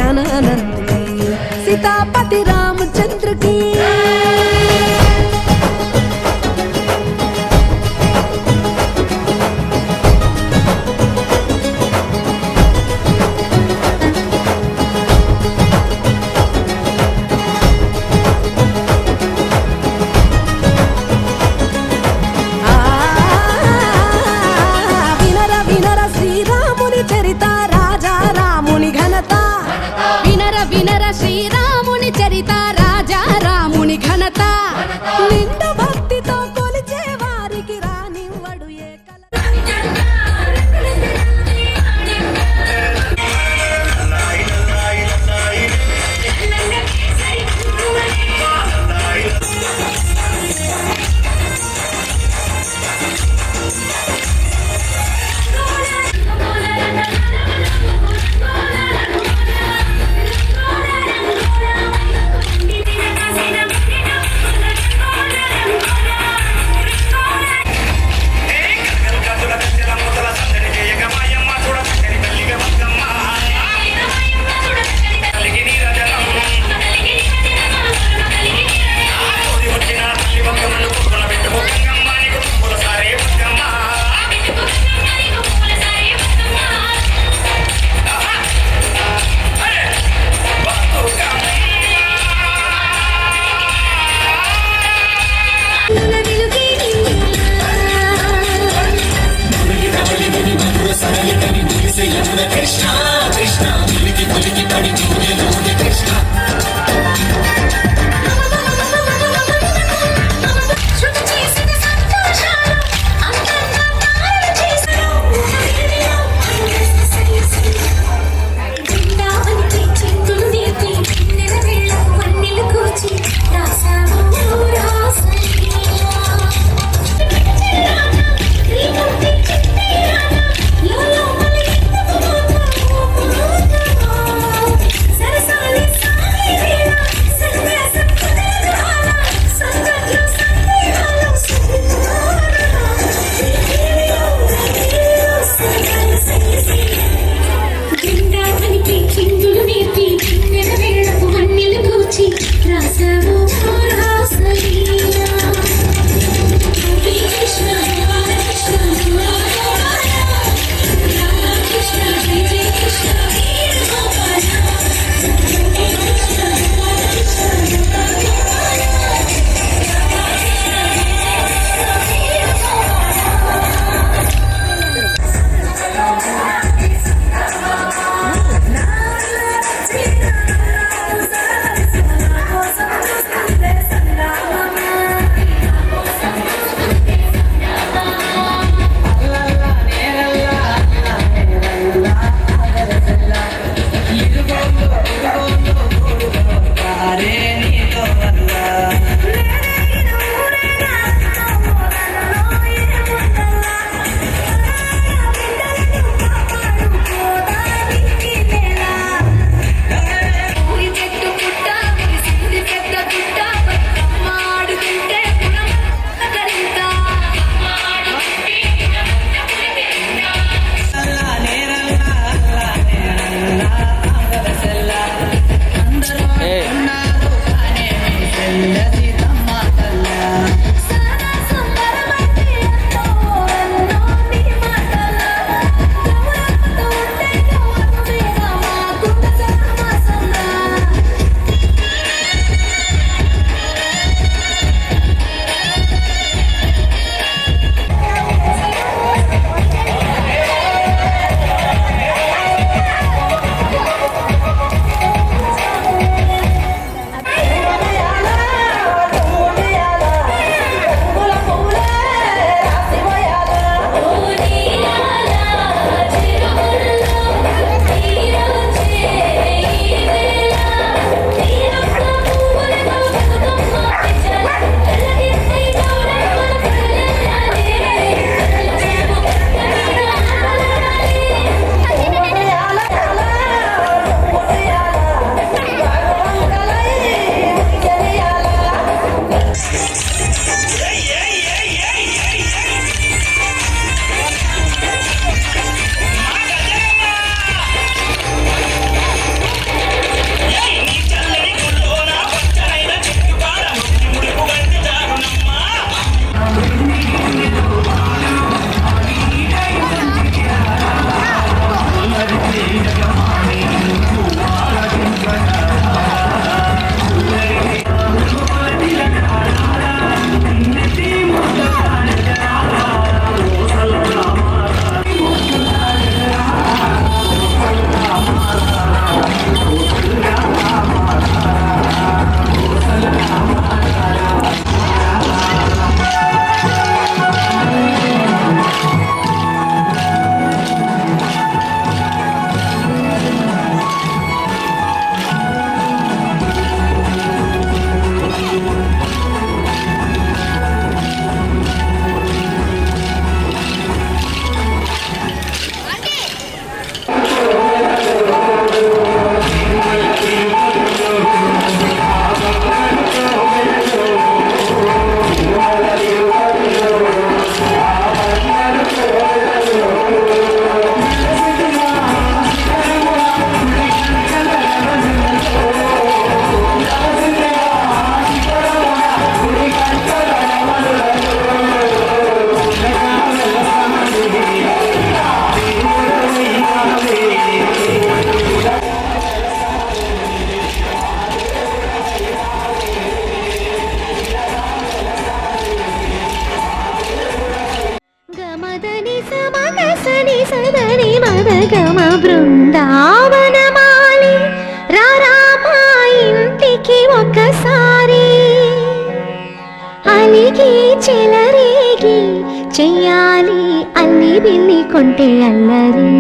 जननंदी सीतापति रामचंद्र की శ్రీరాముని చరిత రాజా రాముని ఘనత నిండు భక్తితో కొలిచే వారికి రానివ్వడు ఏ కల Krishna, Krishna, Krishna, Krishna. సగమ బృందావనమాలి రారామా ఇంటికి ఒకసారి అలిగి చెలరేగి చెయ్యాలి అల్లి బిల్లి కొంటే అల్లరి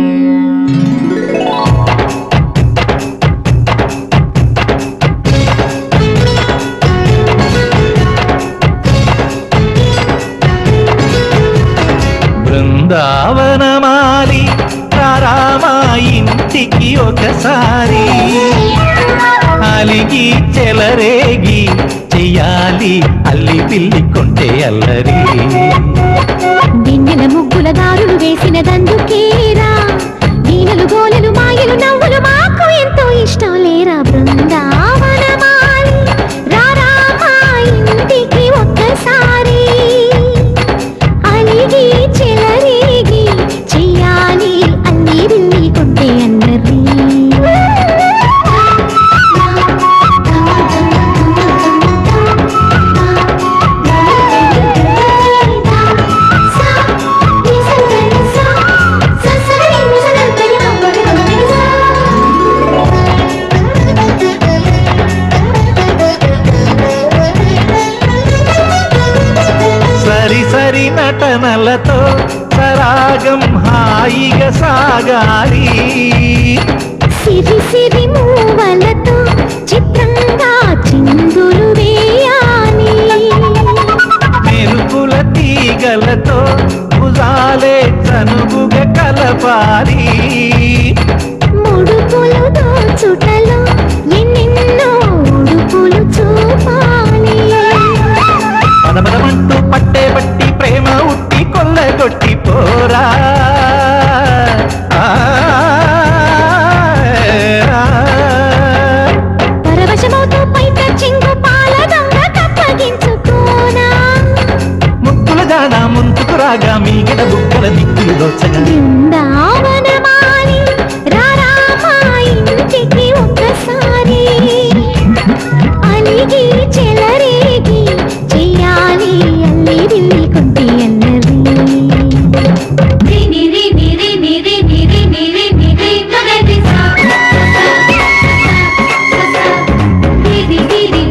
బృందావనమాలి రారామా ఇంటికి ఒకసారి అలిగి చెలరేగి చెయ్యాలి అల్లి పిల్లి కొంటే అల్లరి దిన్నెల ముగ్గుల దారులు వేసినదందుకేరా వీణలు గోలెలు మాయలు నవ్వులు మాకు ఎంతో ఇష్టం లేరా బృందావనమాలి రారామా ఇంటికి ఒక్కసారి అలిగి చెలరేగి చెయ్యాలి అల్లి బిల్లి కొంటే అల్లరి సరి సరి నటనలతో సరాగం హాయిగా సాగాలి సిరి సిరి మూవలతో చిత్రంగా చిందులు వేయాలి మెరుపుల తీగలతో భుజాలే చనువుగా కలపాలి ముడుపులు దోచుటలో ఎన్నెన్నో ఉడుపులు చూపాలి పదపదమంటూ పట్టే బట్టి ప్రేమ ఉట్టి కొల్లగొట్టి పోరా పరవశమవుతూ పైట చెంగు పాల దొంగ కప్పగించుకోనా ముక్కుల జాన ముందుకు రాగా మీగడ బుక్కల దిక్కులు దోచగా బృందావనమాలి రారామా ఇంటికి ఒక్కసారి అలిగి చెలరేగి చెయ్యాలి అల్లి బిల్లి కొంటే అల్లరి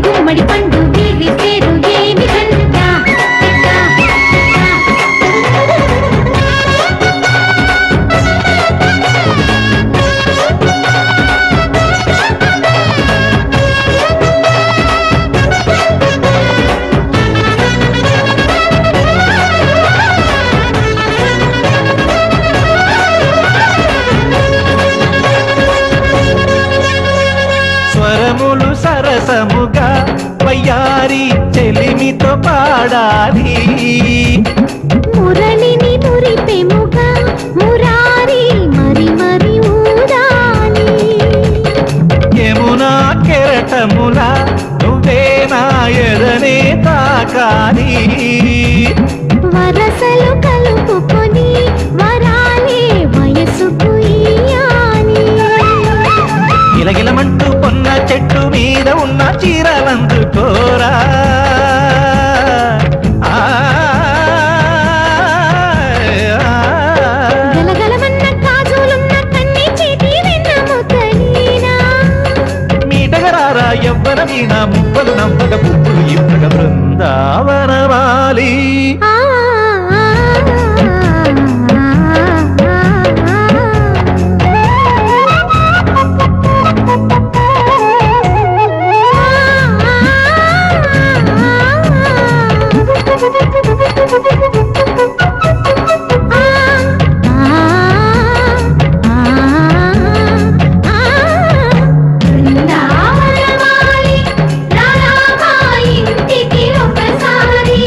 గుమ్మడి పండు వీరి పేరు ఏమి కంటా స్వరములు సరసముగా వయ్యారి చెలిమితో పాడాలి మురళిని మురిపెముగా మురారి మరి మరి ఊదాలి యమునా కెరటముల నువ్వే నా ఎదనే తాకాలి వరసలు కలుపుకొని వరాలే వయసుకు ఇయ్యాలి గిలగిలమంటూ పొన్న చెట్టు మీద ఉన్న చీరలందుకోరా గలగలమన్న కాజులున్న కన్ని చేతి వెన్న ముద్దలీనా మీటగరారా ఎవ్వర వీణ ముప్పలు నవ్వగ పువ్వులు ఇవ్వగ బృందావనమాలి ఆ బృందావనమాలి రారామా ఇంటికి ఒకసారి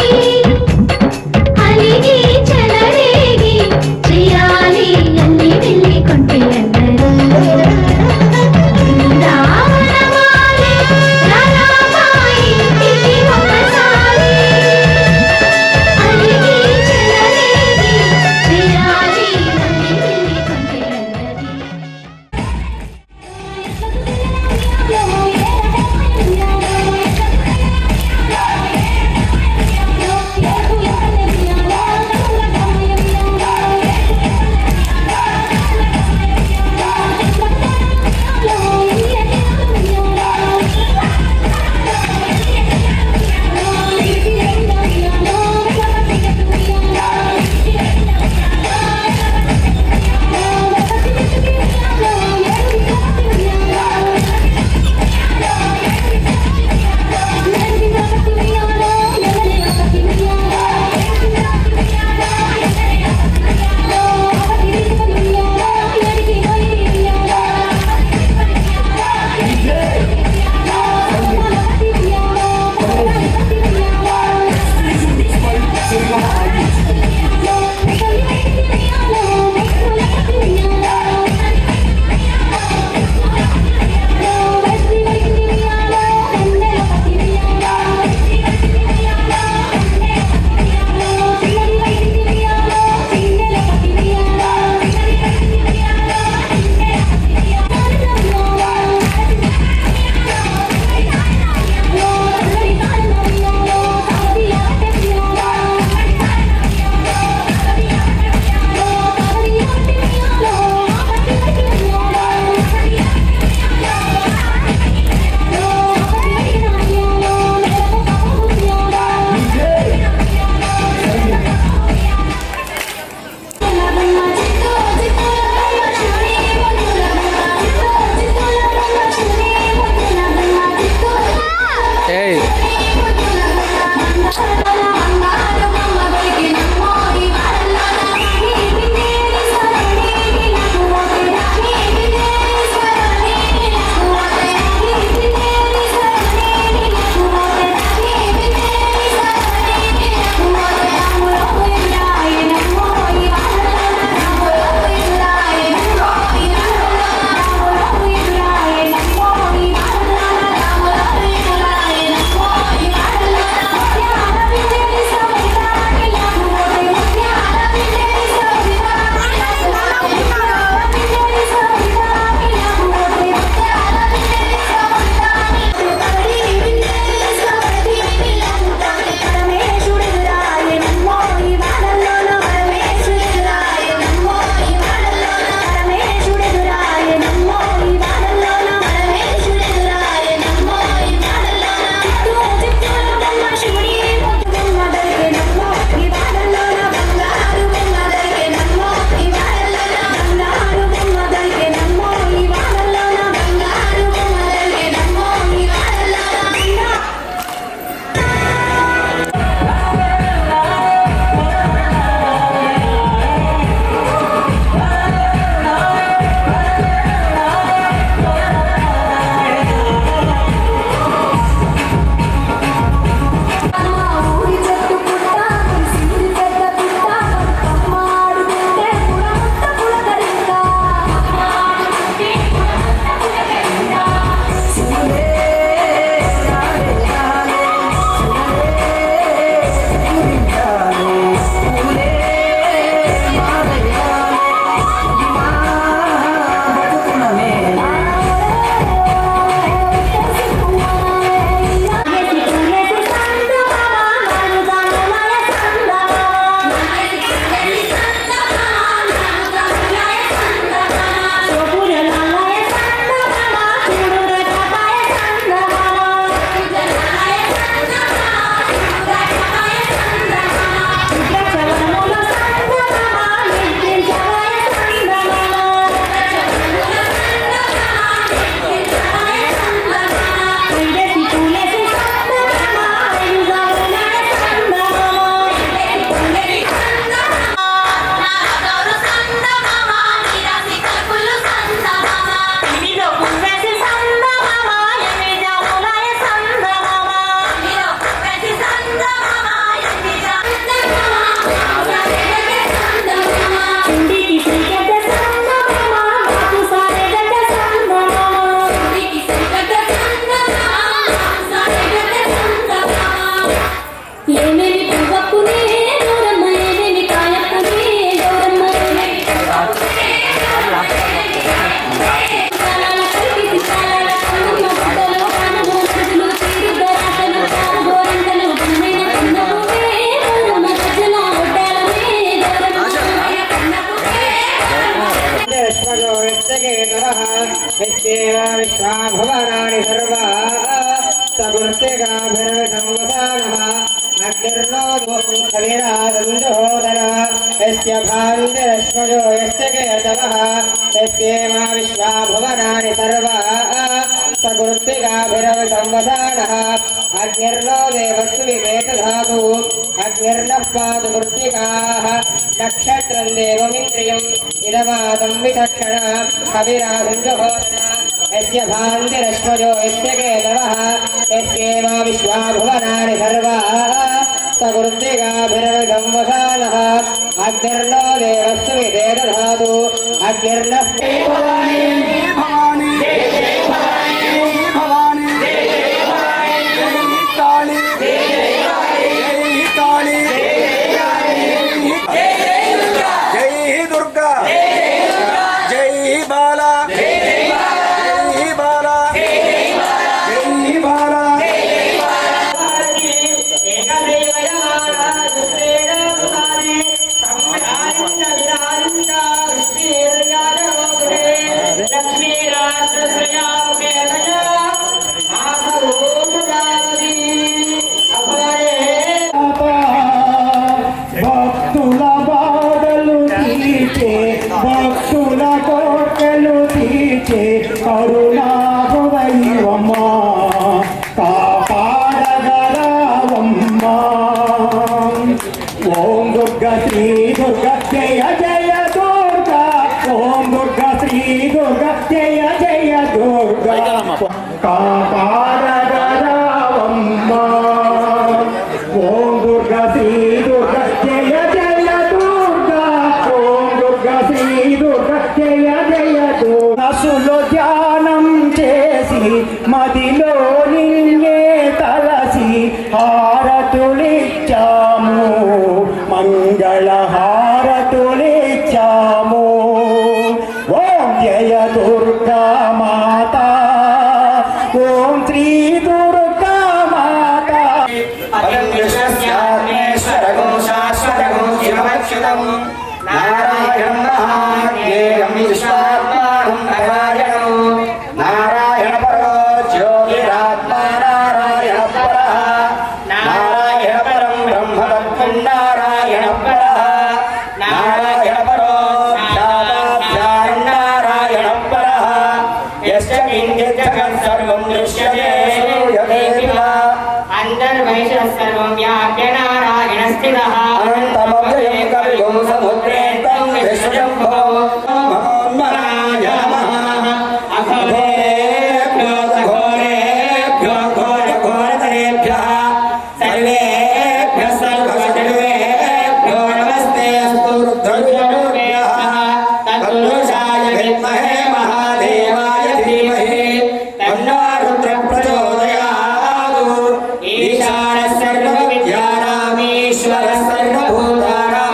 भुवनानि सर्वा सगुर्तिकाभिर्विसंवसानः अग्निर्नो कविराजन्दुहोदर यस्य भान्तिरश्मजो यस्य केतवः यस्येमा विश्वा भुवनानि सर्वा सगुर्तिकाभिर्विसंवसानः अग्निर्नो देवस्तु विवेकधातु अग्निर्नः पातु मृत्तिकाः नक्षत्रं देवमिन्द्रियम् इदमादं विचक्षण कविराजन्दुहोदर यस्य भान्तिरश्मजो यस्य केतवः यस्येमा विश्वा भुवनानि सर्वा सगुर्तिकाभिर्विसंवसानः अग्निर्नो देवस्तु विवेकधातु अग्निर्नः భక్తుల బాధలు తీర్చే భక్తుల కోటలు తీర్చే కరుణాభవైవమ్మా కాపాడగలవమ్మా ఓం దుర్గా శ్రీ దుర్గా జయ జయ దుర్గా ఓం దుర్గా శ్రీ దుర్గా జయ జయ దుర్గా కాపాడగలవమ్మా ఓం దుర్గా శ్రీ దుర్గా జయ జయ దుర్గా ఓం దుర్గా శ్రీ దుర్గా జయ జయ దుర్గా మనసులో ధ్యానం చేసి మదిలో నిన్నే తలసి హారతులిచ్చాము మంగళ హారతులిచ్చాము ఓం జయ దుర్గా మాత ఓం శ్రీ దుర్గా మాత नारायणं महाज्ञेयं विश्वात्मानं नारायणं नारायण परो ज्योतिरात्मा नारायण परः नारायण परं ब्रह्म तत्त्वं नारायण परः नारायण परो साक्षात् नारायण परः यस्य किञ्चित् जगत् सर्वं दृश्यते श्रूयते अन्तर्वैशः सर्वं व्याप्य नारायण स्थितः अनन्तमव्ययं कविगुं समुद्रे तं विश्वशम्भो महोन्मनाय नमः अघोरेभ्यो घोरेभ्यो घोरघोरतरेभ्यः सर्वेभ्यः सर्वसर्वेभ्यो नमस्ते अस्तु रुद्रभ्यः तत्पुरुषाय विद्महे महादेवाय धीमहि तन्नो रुद्रः प्रचोदयात् ईशानः सर्वविद्यानाम् ईश्वरः सर्वभूतानां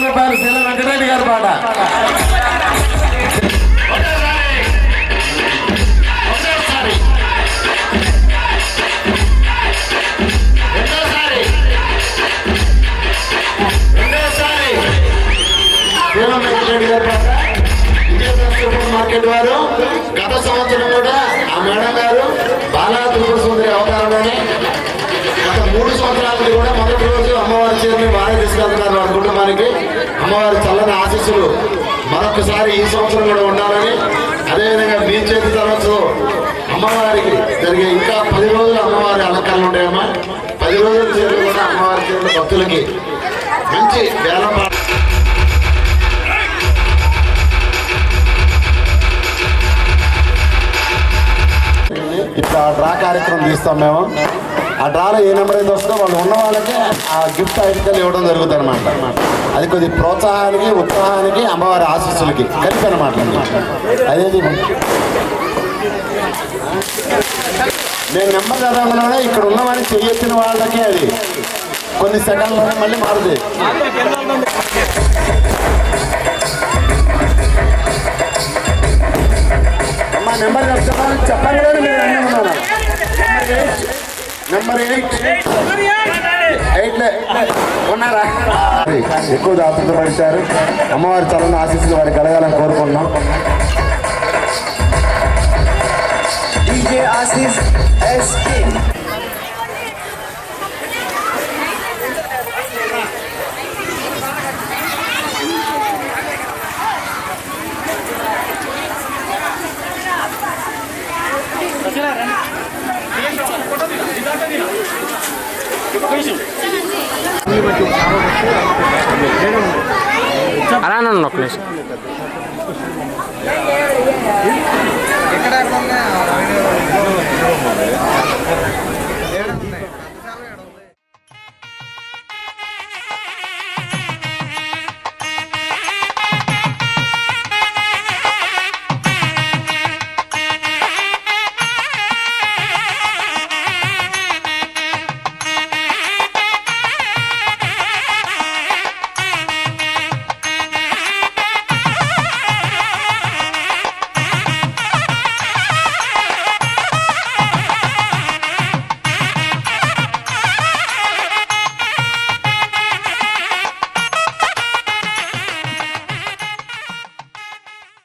రూపాయలు శీల వెంకటరెడ్డి గారి పాట. మార్కెట్ వారు గత సంవత్సరం కూడా ఆ మేడం గారు బాలా త్రిపుర సుందరి అవతారంలోనే గత 3 సంవత్సరాలకి కూడా మొదటి రోజు అమ్మవారి చీరని వారే తీసుకెళ్తున్నారు వారి కుటుంబానికి. అమ్మవారి చల్లని ఆశీస్సులు మరొకసారి ఈ సంవత్సరం కూడా ఉండాలని, అదేవిధంగా మీ చేతి తరచు అమ్మవారికి జరిగే ఇంకా 10 రోజులు అమ్మవారి అలంకరణలు ఉంటాయమ్మా. 10 రోజుల చీరలు కూడా అమ్మవారి చీరలు భక్తులకి మంచి వేలం డ్రా కార్యక్రమం తీస్తాం మేము. ఆ డ్రాలో ఏ నెంబర్ అయితే వస్తుందో వాళ్ళు ఉన్న వాళ్ళకి ఆ గిఫ్ట్ ఐటెంలు ఇవ్వడం జరుగుతుంది అనమాట. అది కొద్ది ప్రోత్సాహానికి, ఉత్సాహానికి, అమ్మవారి ఆశీస్సులకి కలిపి అనమాట. అదేంటి నేను నెంబర్ చదవగానే ఇక్కడ ఉన్నవాడిని చెయ్యొచ్చిన వాళ్ళకి అది కొన్ని సెకండ్లోనే మళ్ళీ మారుతుంది. అమ్మా నెంబర్ చెప్తాను చెప్పండి. నెంబర్ 8 ఉన్నారా? ఎక్కువ దాతృత పడిచారు. అమ్మవారి చలని ఆశీస్సులు వారికి కలగాలని కోరుకుంటున్నాం. అలా నన్ను ఒక నిమిషం